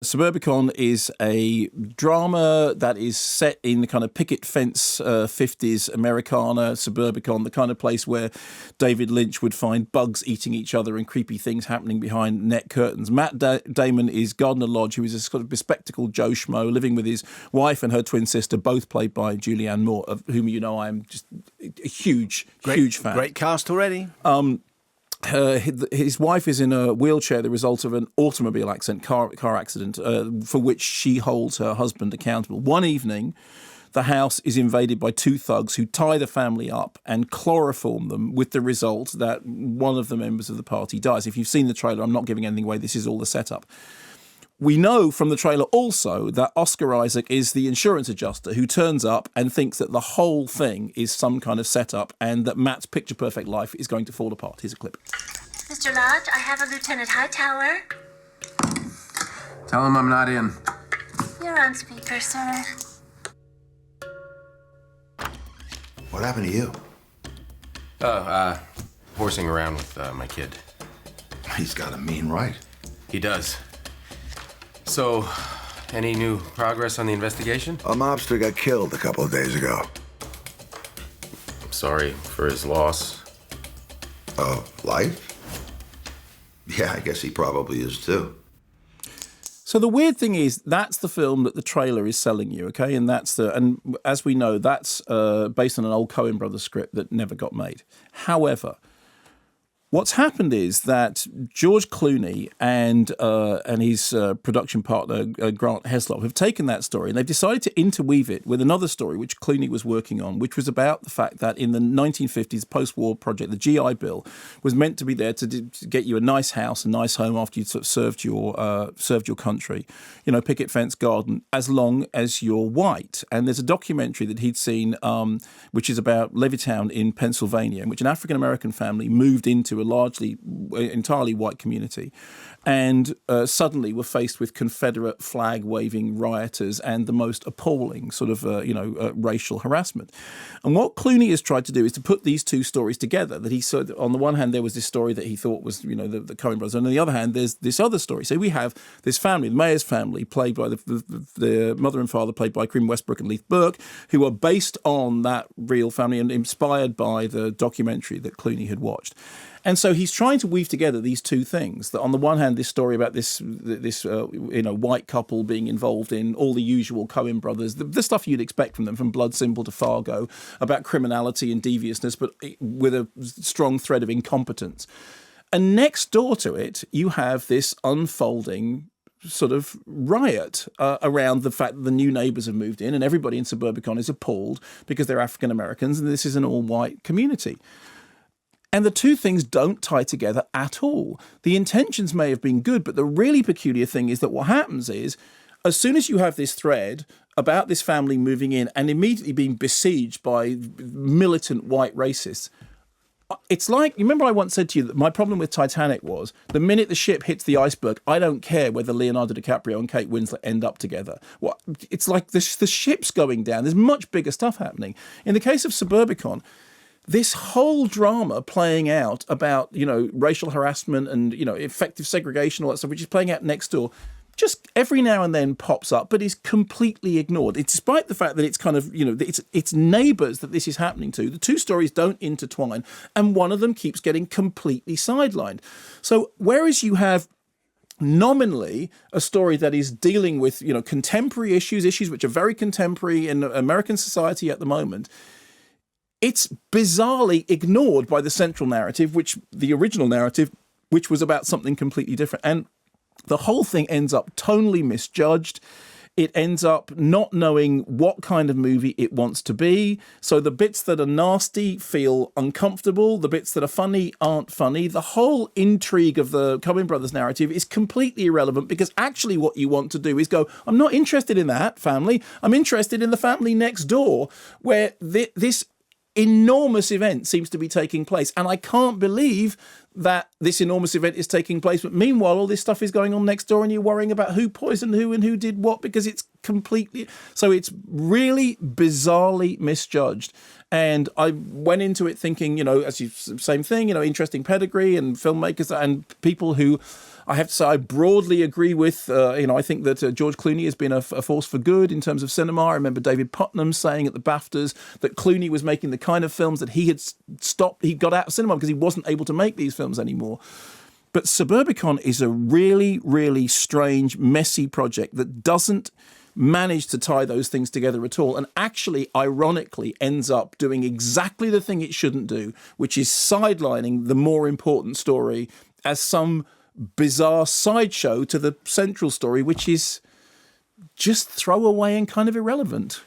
Suburbicon is a drama that is set in the kind of picket fence 50s Americana, Suburbicon, the kind of place where David Lynch would find bugs eating each other and creepy things happening behind net curtains. Matt Damon is Gardner Lodge, who is a sort of bespectacled Joe Schmo living with his wife and her twin sister, both played by Julianne Moore, of whom you know I'm just a huge fan. Great cast already. His wife is in a wheelchair, the result of an automobile car accident, for which she holds her husband accountable. One evening, the house is invaded by two thugs who tie the family up and chloroform them, with the result that one of the members of the party dies. If you've seen the trailer, I'm not giving anything away. This is all the setup. We know from the trailer also that Oscar Isaac is the insurance adjuster who turns up and thinks that the whole thing is some kind of setup and that Matt's picture-perfect life is going to fall apart. Here's a clip. Mr. Lodge, I have a Lieutenant Hightower. Tell him I'm not in. You're on speaker, sir. What happened to you? Horsing around with my kid. He's got a mean right. He does. So, any new progress on the investigation? A mobster got killed a couple of days ago. I'm sorry for his loss. Life? Yeah, I guess he probably is too. So the weird thing is, that's the film that the trailer is selling you, okay? And as we know, that's based on an old Coen Brothers script that never got made. However, what's happened is that George Clooney and his production partner, Grant Heslop, have taken that story and they've decided to interweave it with another story which Clooney was working on, which was about the fact that in the 1950s post-war project, the GI Bill was meant to be there to get you a nice house, a nice home after you'd sort of served your country, you know, picket fence garden, as long as you're white. And there's a documentary that he'd seen, which is about Levittown in Pennsylvania, in which an African-American family moved into a entirely white community and suddenly were faced with Confederate flag-waving rioters and the most appalling sort of, racial harassment. And what Clooney has tried to do is to put these two stories together, that he said, on the one hand, there was this story that he thought was, the Coen brothers, and on the other hand, there's this other story. So we have this family, the Mayor's family, played by the mother and father, played by Cream Westbrook and Leith Burke, who are based on that real family and inspired by the documentary that Clooney had watched. And so he's trying to weave together these two things. That on the one hand, this story about this white couple being involved in all the usual Coen brothers, the stuff you'd expect from them, from Blood Simple to Fargo, about criminality and deviousness, but with a strong thread of incompetence. And next door to it, you have this unfolding sort of riot around the fact that the new neighbours have moved in and everybody in Suburbicon is appalled because they're African Americans and this is an all-white community. And the two things don't tie together at all. The intentions may have been good, but the really peculiar thing is that what happens is, as soon as you have this thread about this family moving in and immediately being besieged by militant white racists, it's like, you remember I once said to you that my problem with Titanic was, the minute the ship hits the iceberg, I don't care whether Leonardo DiCaprio and Kate Winslet end up together. It's like the ship's going down. There's much bigger stuff happening. In the case of Suburbicon, this whole drama playing out about, racial harassment and, effective segregation, all that stuff, which is playing out next door, just every now and then pops up, but is completely ignored. It's despite the fact that it's kind of, it's neighbours that this is happening to. The two stories don't intertwine, and one of them keeps getting completely sidelined. So whereas you have nominally a story that is dealing with, contemporary issues which are very contemporary in American society at the moment, it's bizarrely ignored by the central narrative, the original narrative, which was about something completely different. And the whole thing ends up tonally misjudged. It ends up not knowing what kind of movie it wants to be. So the bits that are nasty feel uncomfortable. The bits that are funny aren't funny. The whole intrigue of the Coen brothers narrative is completely irrelevant, because actually what you want to do is go, I'm not interested in that family. I'm interested in the family next door, where this enormous event seems to be taking place. And I can't believe that this enormous event is taking place, but meanwhile all this stuff is going on next door and you're worrying about who poisoned who and who did what, because it's it's really bizarrely misjudged. And I went into it thinking, same thing, interesting pedigree and filmmakers and people who I have to say I broadly agree with, I think that George Clooney has been a force for good in terms of cinema. I remember David Putnam saying at the BAFTAs that Clooney was making the kind of films that he had stopped, he got out of cinema because he wasn't able to make these films anymore. But Suburbicon is a really, really strange, messy project that doesn't manage to tie those things together at all, and actually, ironically, ends up doing exactly the thing it shouldn't do, which is sidelining the more important story as some bizarre sideshow to the central story, which is just throwaway and kind of irrelevant.